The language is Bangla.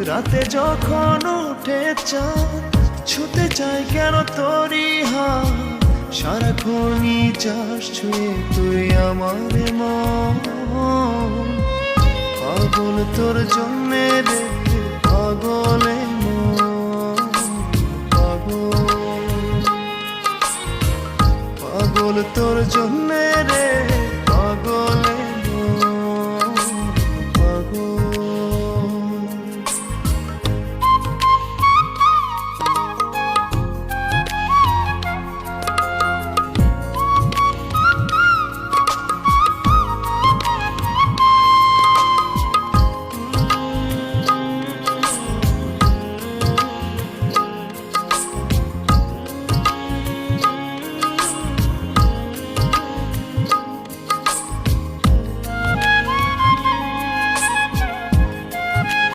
রাতে যখন উঠে চাঁদ ছুতে চাই কেন তোরই হাত, সারাক্ষণই চাস ছুঁয়ে তুই আমার মন। পাগল তোর জন্যে রে পাগলে মন, পাগল পাগল তোর জন্যে রে